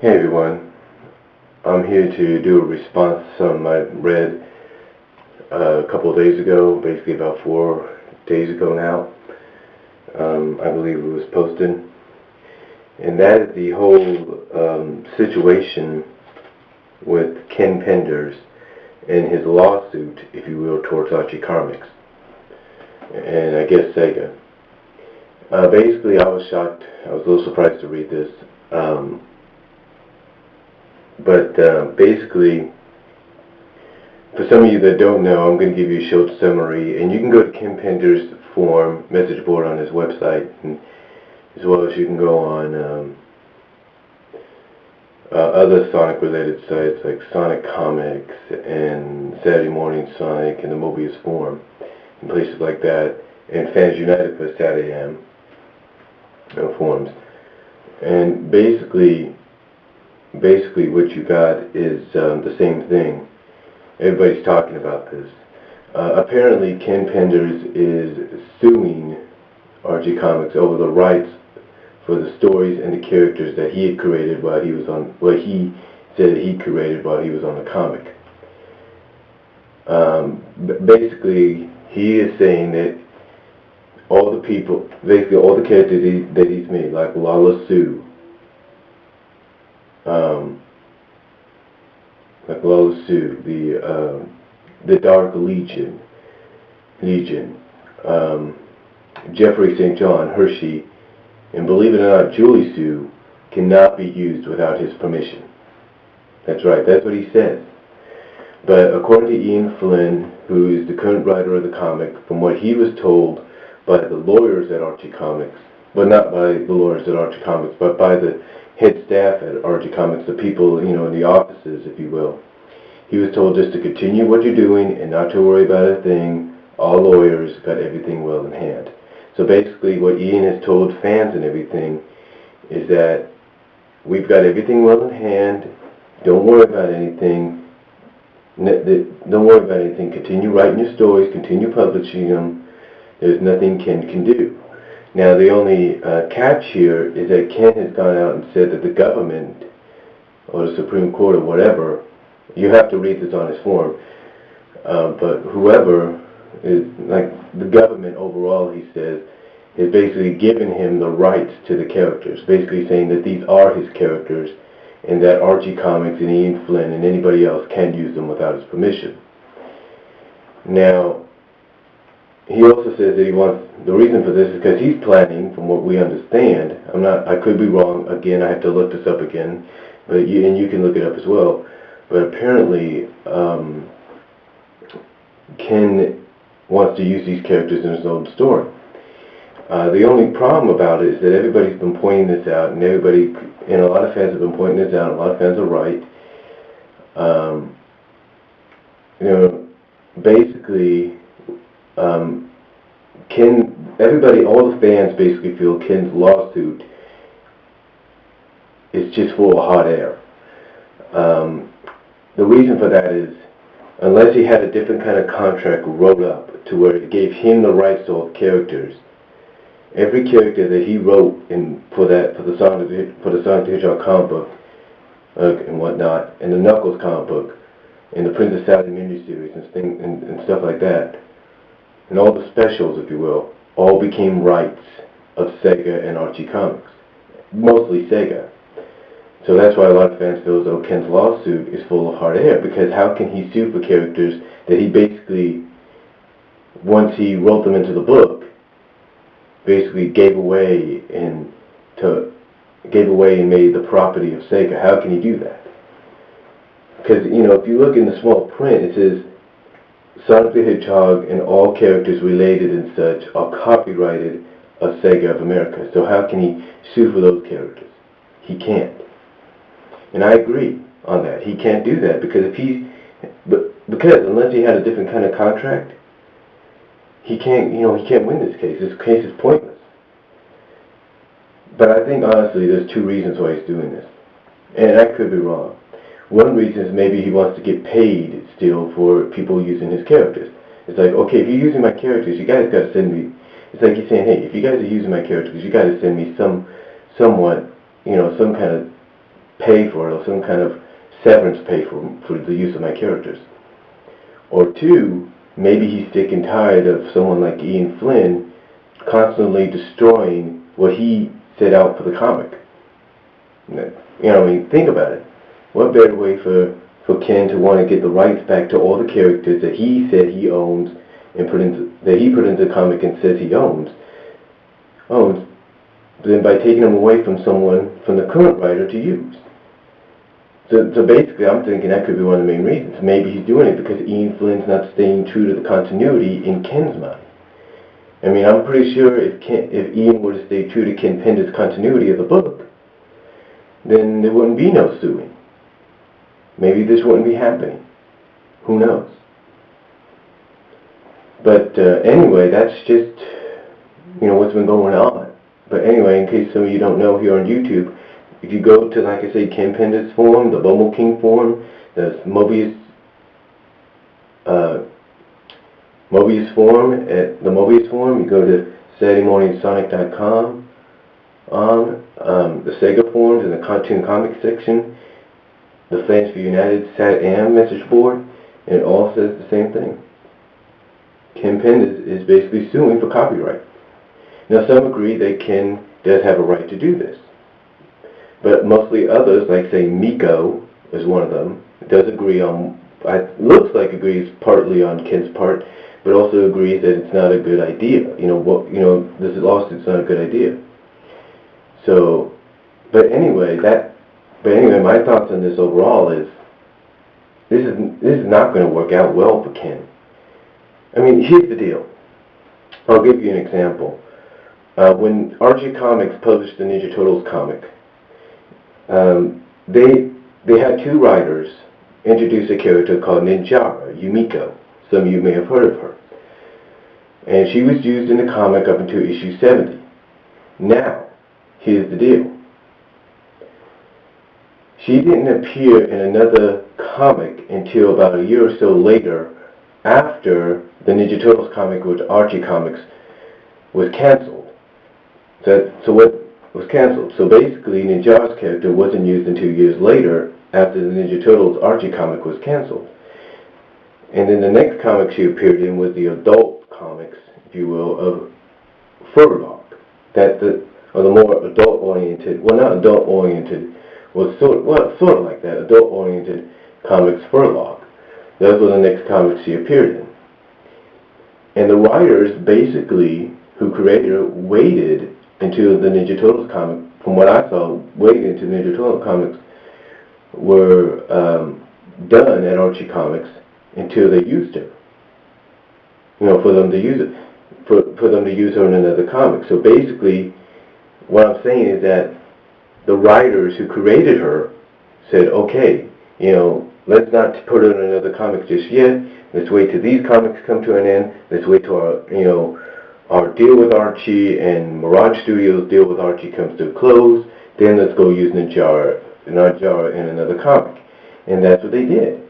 Hey everyone, I'm here to do a response to something I read a couple of days ago, basically about 4 days ago now. I believe it was posted. And that is the whole situation with Ken Penders and his lawsuit, if you will, towards Archie Comics and I guess Sega. Basically, I was shocked. I was a little surprised to read this. But basically, for some of you that don't know, I'm going to give you a short summary, and you can go to Ken Penders' forum, message board on his website, and as well as you can go on other Sonic-related sites like Sonic Comics and Saturday Morning Sonic and the Mobius Forum, and places like that, and Fans United for Saturday AM forums. And basically what you got is the same thing. Everybody's talking about this. Apparently Ken Penders is suing Archie Comics over the rights for the stories and the characters that he had created while he was on, what he said he created while he was on the comic. Basically, he is saying that all the people, basically all the characters that he's made, like Lala Sue, the Dark Legion, Jeffrey St. John, Hershey, and believe it or not, Julie Sue cannot be used without his permission. That's right, that's what he says. But according to Ian Flynn, who is the current writer of the comic, from what he was told by the lawyers at Archie Comics, but not by the lawyers at Archie Comics, but by the head staff at Archie Comics, the people, in the offices, if you will. He was told just to continue what you're doing and not to worry about a thing. All lawyers got everything well in hand. So basically what Ian has told fans and everything is that we've got everything well in hand. Don't worry about anything. Don't worry about anything. Continue writing your stories. Continue publishing them. There's nothing Ken can do. Now the only catch here is that Ken has gone out and said that the government or the Supreme Court or whatever, you have to read this on his forum, but whoever is, like the government overall, he says, is basically giving him the rights to the characters, basically saying that these are his characters and that Archie Comics and Ian Flynn and anybody else can't use them without his permission. Now, he also says that he wants, the reason for this is because he's planning, from what we understand, I could be wrong, again, I have to look this up again, but you can look it up as well, but apparently Ken wants to use these characters in his own story. The only problem about it is that everybody's been pointing this out, and a lot of fans have been pointing this out, and a lot of fans are right. Basically, all the fans basically feel Ken's lawsuit is just full of hot air. The reason for that is, unless he had a different kind of contract wrote up to where it gave him the rights to all characters, every character that he wrote for the Sonic the Hedgehog comic book and whatnot, and the Knuckles comic book, and the Princess Sally miniseries and stuff like that, and all the specials, if you will, all became rights of Sega and Archie Comics, mostly Sega. So that's why a lot of fans feel as though Ken's lawsuit is full of hot air, because how can he sue for characters that he basically, once he wrote them into the book, basically gave away and made the property of Sega? How can he do that? Because, if you look in the small print, it says Sonic the Hedgehog and all characters related and such are copyrighted of Sega of America. So how can he sue for those characters? He can't. And I agree on that. He can't do that because because unless he had a different kind of contract, he can't win this case. This case is pointless. But I think honestly there's two reasons why he's doing this. And I could be wrong. One reason is maybe he wants to get paid still for people using his characters. It's like, okay, if you're using my characters, you guys got to send me. It's like he's saying, hey, if you guys are using my characters, you got to send me some kind of pay for it, or some kind of severance pay for the use of my characters. Or two, maybe he's sick and tired of someone like Ian Flynn constantly destroying what he set out for the comic. I mean, think about it. What better way for Ken to want to get the rights back to all the characters that he said he owns and that he put into the comic and says he owns than by taking them away from the current writer to use. So basically, I'm thinking that could be one of the main reasons. Maybe he's doing it because Ian Flynn's not staying true to the continuity in Ken's mind. I mean, I'm pretty sure if Ian were to stay true to Ken Penders' continuity of the book, then there wouldn't be no suing. Maybe this wouldn't be happening. Who knows? But anyway, that's just, what's been going on. But anyway, in case some of you don't know, here on YouTube, if you go to, like I say, Ken Penders' forum, the Bumble King forum, the Mobius forum, at the Mobius forum, you go to SaturdayMorningSonic.com, the Sega forums, in the Cartoon Comics section, the Fans for United SatAM message board, and it all says the same thing. Ken Penders is basically suing for copyright. Now, some agree that Ken does have a right to do this, but mostly others, like say Miko is one of them, does agree on, looks like agrees partly on Ken's part, but also agrees that it's not a good idea. This lawsuit's not a good idea. So, but anyway, my thoughts on this overall is this is not going to work out well for Ken. I mean, here's the deal. I'll give you an example. When Archie Comics published the Ninja Turtles comic, they had two writers introduce a character called Ninjara, Yumiko. Some of you may have heard of her. And she was used in the comic up until issue 70. Now, here's the deal. She didn't appear in another comic until about a year or so later, after the Ninja Turtles comic with Archie Comics was cancelled. So what was cancelled? So basically, Ninja's character wasn't used until years later, after the Ninja Turtles Archie comic was cancelled. And then the next comic she appeared in was the adult comics, if you will, of Furlock. Or the more adult-oriented, well, not adult-oriented, sort of like that, adult-oriented comics Furlock. Those were the next comics she appeared in. And the writers, basically, who created her, waited until the Ninja Turtles comic, from what I saw, waited until Ninja Turtles comics were done at Archie Comics until they used her. For them to use it, for them to use her in another comic. So basically, what I'm saying is that the writers who created her said, okay, let's not put her in another comic just yet. Let's wait till these comics come to an end. Let's wait till our deal with Archie and Mirage Studios' deal with Archie comes to a close. Then let's go use Ninjara in another comic. And that's what they did.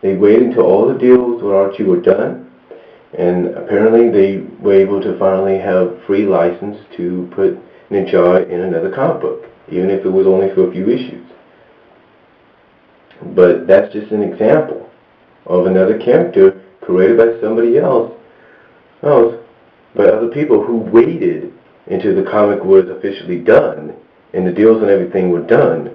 They waited until all the deals with Archie were done, and apparently they were able to finally have free license to put Ninjara in another comic book, even if it was only for a few issues. But that's just an example of another character created by somebody else, by other people who waited until the comic was officially done and the deals and everything were done,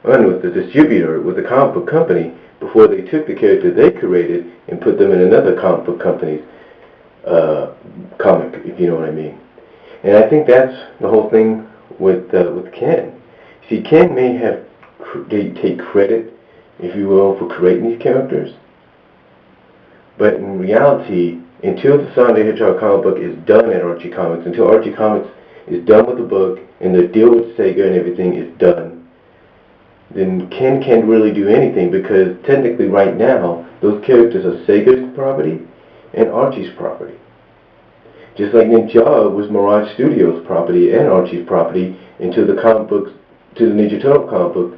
and with the distributor, with the comic book company, before they took the character they created and put them in another comic book company's comic, if you know what I mean. And I think that's the whole thing with Ken. See, Ken may take credit, if you will, for creating these characters, but in reality, until the Sonic the Hedgehog comic book is done at Archie Comics, until Archie Comics is done with the book and the deal with Sega and everything is done, then Ken can't really do anything, because technically right now, those characters are Sega's property and Archie's property. Just like Ninja was Mirage Studios' property and Archie's property until the Ninja Turtle comic book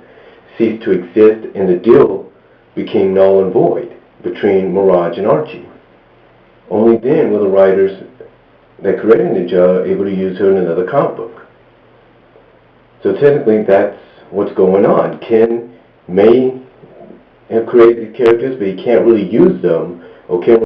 ceased to exist and the deal became null and void between Mirage and Archie. Only then were the writers that created Ninja able to use her in another comic book. So technically that's what's going on. Ken may have created characters, but he can't really use them, or Ken